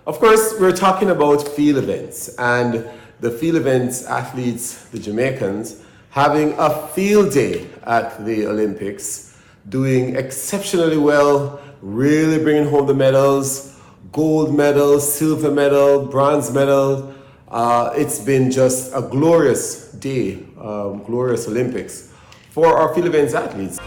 Of course, we're talking about field events and the field events athletes, the Jamaicans, having a field day at the Olympics, doing exceptionally well, really bringing home the medals, gold medal, silver medal, bronze medal. It's been just a glorious day, glorious Olympics for our field events athletes.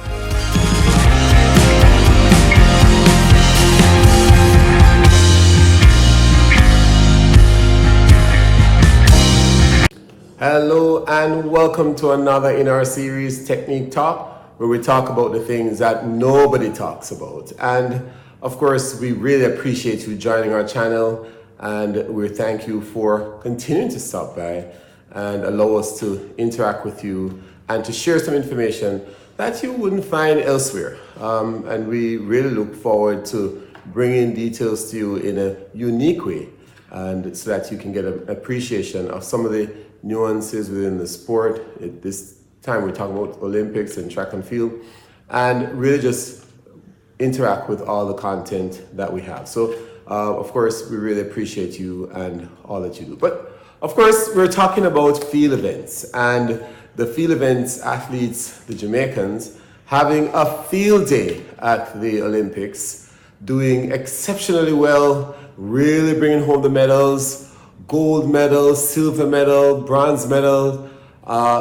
Hello and welcome to another in our series, Technique Talk, where we talk about the things that nobody talks about. And of course, we really appreciate you joining our channel, and we thank you for continuing to stop by and allow us to interact with you and to share some information that you wouldn't find elsewhere. And we really look forward to bringing details to you in a unique way, and so that you can get an appreciation of some of the nuances within the sport. At this time we're talking about Olympics and track and field, and really just interact with all the content that we have. So of course we really appreciate you and all that you do. But of course we're talking about field events and the field events athletes, the Jamaicans, having a field day at the Olympics, doing exceptionally well, really bringing home the medals, gold medal, silver medal, bronze medal.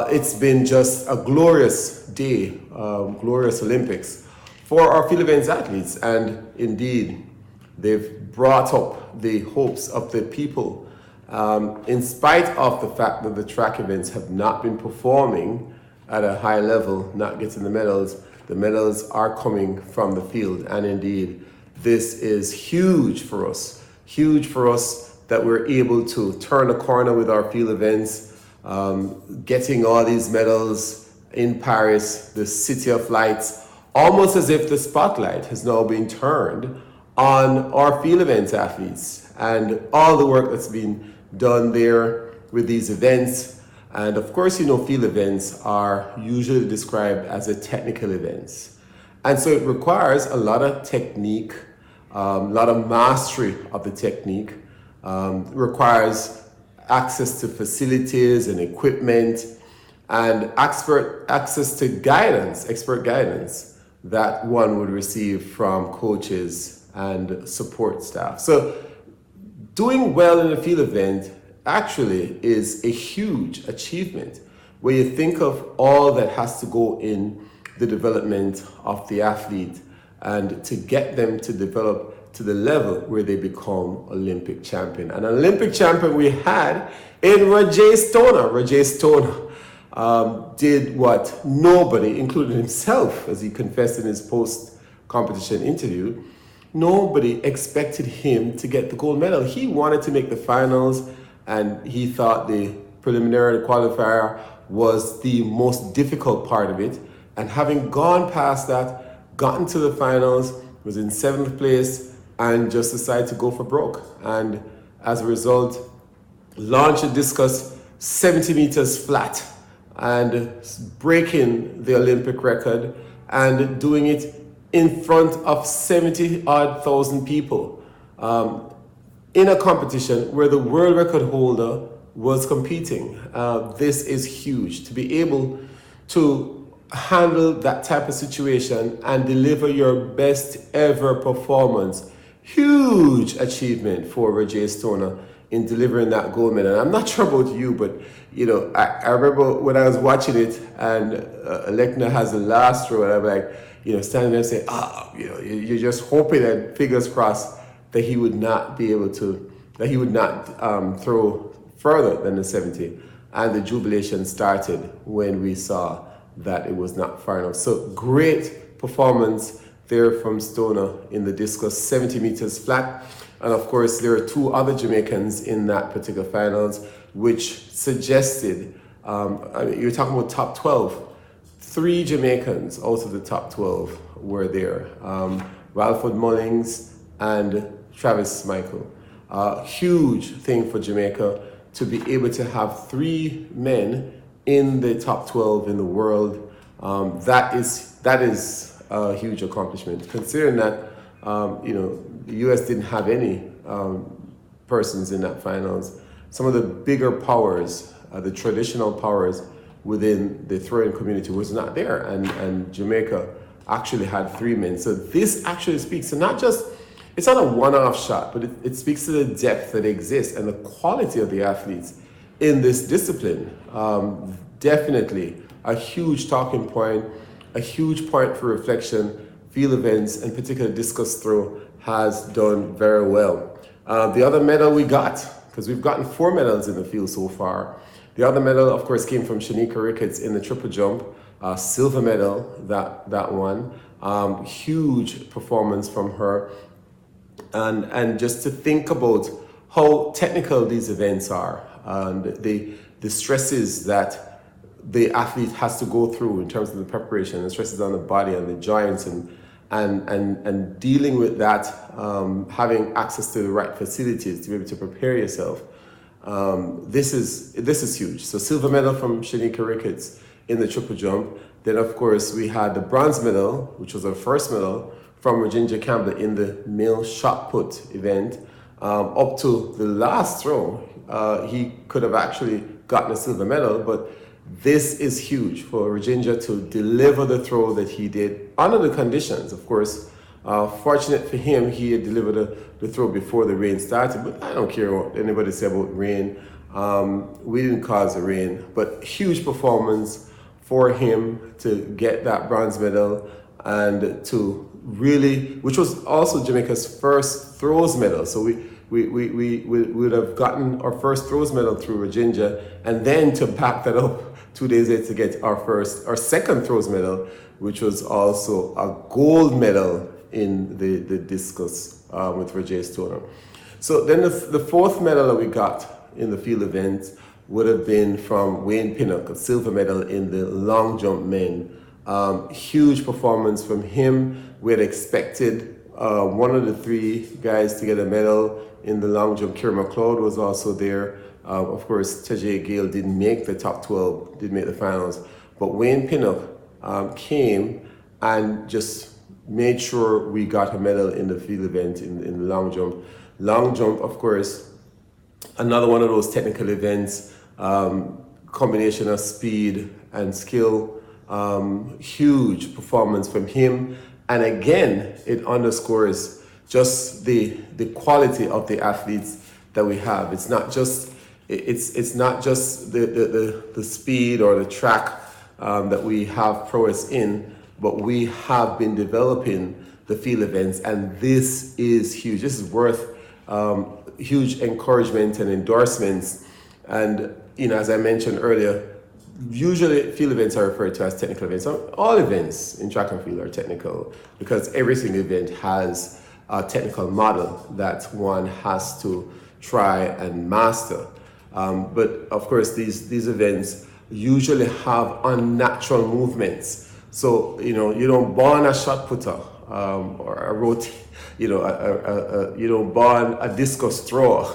It's been just a glorious day, glorious Olympics for our field events athletes. And indeed, they've brought up the hopes of the people. In spite of the fact that the track events have not been performing at a high level, not getting the medals are coming from the field. And indeed, this is huge for us that we're able to turn a corner with our field events, getting all these medals in Paris, the City of Lights, almost as if the spotlight has now been turned on our field events athletes and all the work that's been done there with these events. And of course, you know, field events are usually described as a technical events. And so it requires a lot of technique, a lot of mastery of the technique. Requires access to facilities and equipment and access to expert guidance that one would receive from coaches and support staff. So doing well in a field event actually is a huge achievement where you think of all that has to go in the development of the athlete and to get them to develop to the level where they become Olympic champion. And an Olympic champion we had in Roje Stona. Roje Stona did what nobody, including himself, as he confessed in his post-competition interview, nobody expected him to get the gold medal. He wanted to make the finals, and he thought the preliminary qualifier was the most difficult part of it. And having gone past that, gotten to the finals, was in 7th place, and just decided to go for broke. And as a result, launched a discus 70 meters flat and breaking the Olympic record and doing it in front of 70,000 people in a competition where the world record holder was competing. This is huge. To be able to handle that type of situation and deliver your best ever performance. Huge achievement for Roje Stona in delivering that gold medal. And I'm not sure about you, but you know, I remember when I was watching it and Alekna has the last throw, and I'm like, you know, standing there saying, you know, you're just hoping and fingers crossed that he would not be able to, that he would not throw further than the 70. And the jubilation started when we saw that it was not far enough. So great performance there from Stona in the discus, 70 meters flat. And of course, there are two other Jamaicans in that particular finals, which suggested, you're talking about top 12. 3 Jamaicans out of the top 12 were there. Ralford Mullings and Travis Michael. Huge thing for Jamaica to be able to have 3 men in the top 12 in the world. That is a huge accomplishment, considering that the U.S. didn't have any persons in that finals. Some of the bigger powers, the traditional powers within the throwing community was not there, and Jamaica actually had 3 men. So this actually speaks to not just, it's not a one-off shot, but it speaks to the depth that exists and the quality of the athletes in this discipline. Definitely a huge talking point, a huge point for reflection. Field events, in particular discus throw, has done very well. The other medal we got, because we've gotten 4 medals in the field so far. The other medal, of course, came from Shaneika Ricketts in the triple jump, silver medal, that one. Huge performance from her. And just to think about how technical these events are, and the stresses that the athlete has to go through in terms of the preparation, the stresses on the body and the joints, and dealing with that, having access to the right facilities to be able to prepare yourself. This is huge. So silver medal from Shaneika Ricketts in the triple jump. Then of course we had the bronze medal, which was our first medal, from Rajindra Campbell in the male shot put event. Up to the last throw, he could have actually gotten a silver medal, but this is huge for Rajindra to deliver the throw that he did under the conditions. Of course, fortunate for him, he had delivered the throw before the rain started, but I don't care what anybody say about rain. We didn't cause the rain, but huge performance for him to get that bronze medal and to really, which was also Jamaica's first throws medal. So we would have gotten our first throws medal through Rajindra, and then to back that up 2 days later to get our second throws medal, which was also a gold medal in the discus with Roje Stona. So then the fourth medal that we got in the field event would have been from Wayne Pinnock, a silver medal in the long jump men. Huge performance from him. We had expected one of the 3 guys to get a medal in the long jump. Kieran McLeod was also there. Of course, Tajay Gale didn't make the top 12, didn't make the finals. But Wayne Pinnock came and just made sure we got a medal in the field event in the long jump. Long jump, of course, another one of those technical events, combination of speed and skill. Huge performance from him. And again, it underscores just the quality of the athletes that we have. It's not just the speed or the track that we have prowess in, but we have been developing the field events, and this is huge. This is worth huge encouragement and endorsements. And as I mentioned earlier, usually field events are referred to as technical events. All events in track and field are technical because every single event has a technical model that one has to try and master. But of course, these events usually have unnatural movements. So you don't born a shot putter or a you don't born a discus thrower.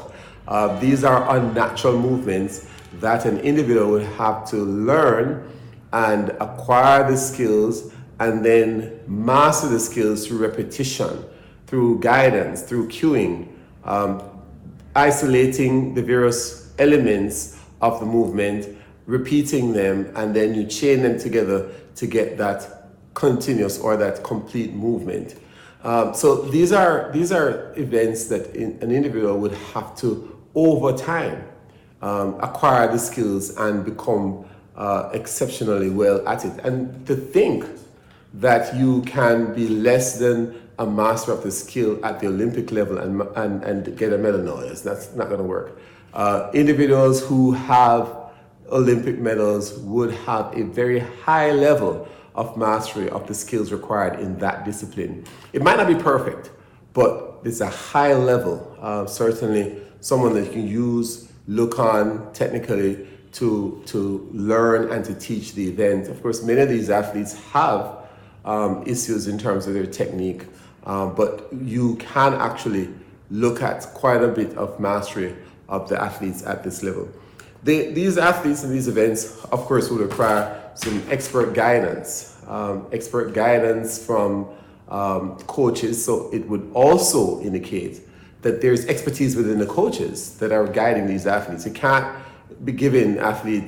These are unnatural movements that an individual would have to learn and acquire the skills and then master the skills through repetition, through guidance, through cueing, isolating the various elements of the movement, repeating them, and then you chain them together to get that continuous or that complete movement. So these are events that an individual would have to, over time, acquire the skills and become exceptionally well at it. And to think that you can be less than a master of the skill at the Olympic level and get a medal, no, that's not going to work. Individuals who have Olympic medals would have a very high level of mastery of the skills required in that discipline. It might not be perfect, but it's a high level. Certainly someone that you can use, look on technically to learn and to teach the event. Of course, many of these athletes have issues in terms of their technique, but you can actually look at quite a bit of mastery of the athletes at this level. These athletes in these events, of course, will require some expert guidance from coaches. So it would also indicate that there's expertise within the coaches that are guiding these athletes. You can't be giving athlete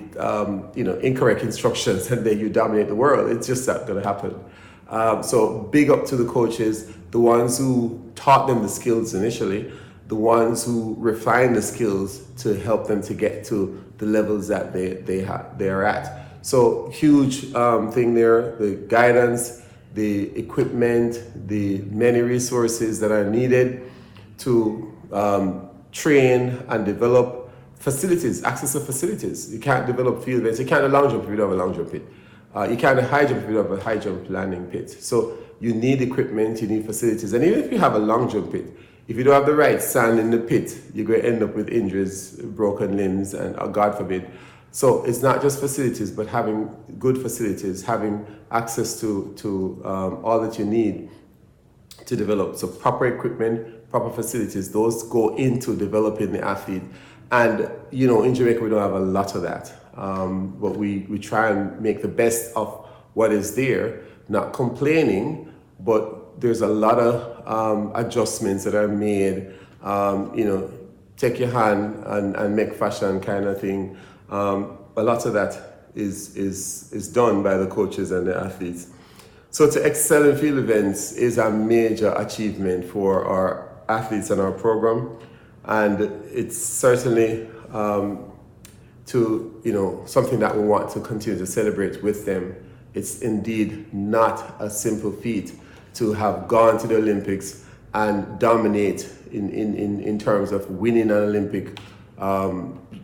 incorrect instructions and then you dominate the world. It's just not going to happen. So big up to the coaches, the ones who taught them the skills initially, the ones who refined the skills to help them to get to the levels that they are at. So huge thing there, the guidance, the equipment, the many resources that are needed to train and develop facilities, access to facilities. You can't develop field events. You can't do long jump if you don't have a long jump pit. You can't do high jump if you don't have a high jump landing pit. So you need equipment, you need facilities. And even if you have a long jump pit, if you don't have the right sand in the pit, you're going to end up with injuries, broken limbs, and God forbid. So it's not just facilities, but having good facilities, having access to all that you need to develop. So proper equipment, proper facilities, those go into developing the athlete. And, in Jamaica, we don't have a lot of that. But we try and make the best of what is there, not complaining, but there's a lot of adjustments that are made, take your hand and make fashion kind of thing. A lot of that is done by the coaches and the athletes. So to excel in field events is a major achievement for our athletes and our program. And it's certainly something that we want to continue to celebrate with them. It's indeed not a simple feat to have gone to the Olympics and dominate in terms of winning an Olympic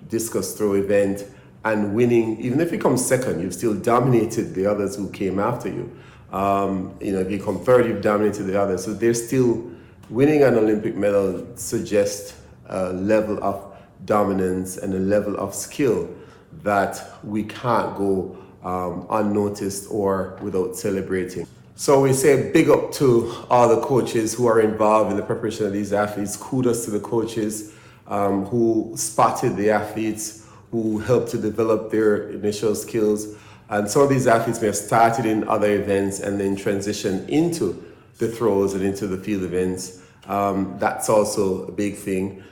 discus throw event and winning. Even if you come second, you've still dominated the others who came after you. If you come third, you've dominated the others. So they're still winning an Olympic medal suggests a level of dominance and a level of skill that we can't go unnoticed or without celebrating. So we say big up to all the coaches who are involved in the preparation of these athletes. Kudos to the coaches who spotted the athletes, who helped to develop their initial skills. And some of these athletes may have started in other events and then transitioned into the throws and into the field events. That's also a big thing.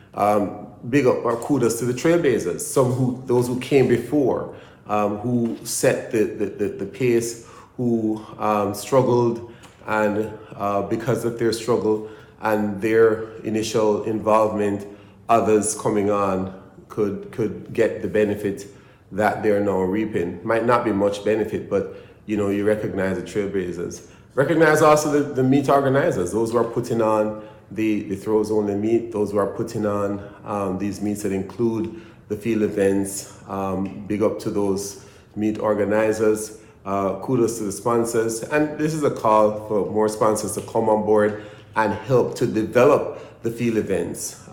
Big up or kudos to the trailblazers, those who came before, who set the pace, who struggled, and because of their struggle and their initial involvement, others coming on could get the benefit that they're now reaping. Might not be much benefit, but you recognize the trailblazers. Recognize also the meet organizers, those who are putting on the throws only meet, those who are putting on these meets that include the field events. Big up to those meet organizers. Kudos to the sponsors. And this is a call for more sponsors to come on board and help to develop the field events.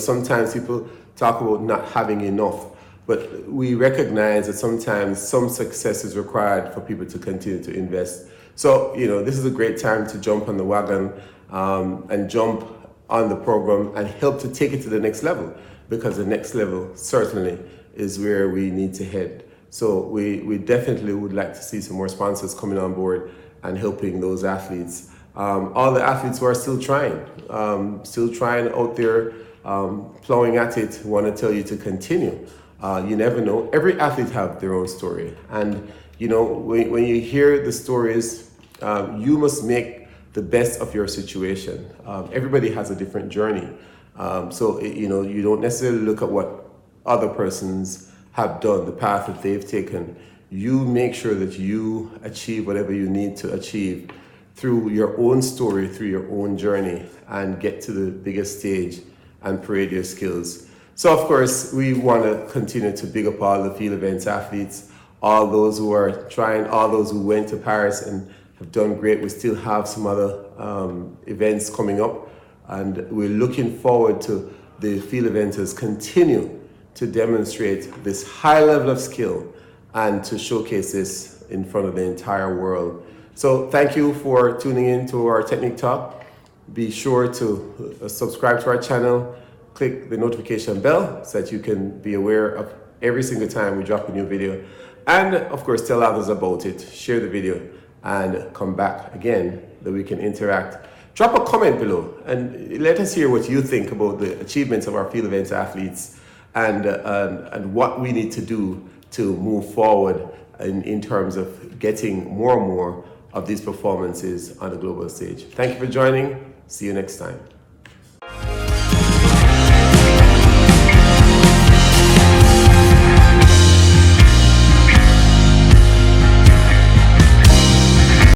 Sometimes people talk about not having enough, but we recognize that sometimes some success is required for people to continue to invest. So, this is a great time to jump on the wagon and jump on the program and help to take it to the next level, because the next level certainly is where we need to head. So we definitely would like to see some more sponsors coming on board and helping those athletes. All the athletes who are still trying out there, plowing at it, want to tell you to continue. You never know. Every athlete have their own story. And, when you hear the stories, you must make the best of your situation. Everybody has a different journey. So, you don't necessarily look at what other persons have done, the path that they've taken. You make sure that you achieve whatever you need to achieve through your own story, through your own journey, and get to the biggest stage and parade your skills. So, of course, we want to continue to big up all the field events athletes, all those who are trying, all those who went to Paris and have done great. We still have some other events coming up, and we're looking forward to the field eventers continue to demonstrate this high level of skill and to showcase this in front of the entire world. So thank you for tuning in to our Technique Talk. Be sure to subscribe to our channel, click the notification bell so that you can be aware of every single time we drop a new video. And of course, tell others about it, share the video, and come back again that we can interact. drop a comment below and let us hear what you think about the achievements of our field events athletes and what we need to do to move forward in terms of getting more and more of these performances on the global stage. Thank you for joining. See you next time.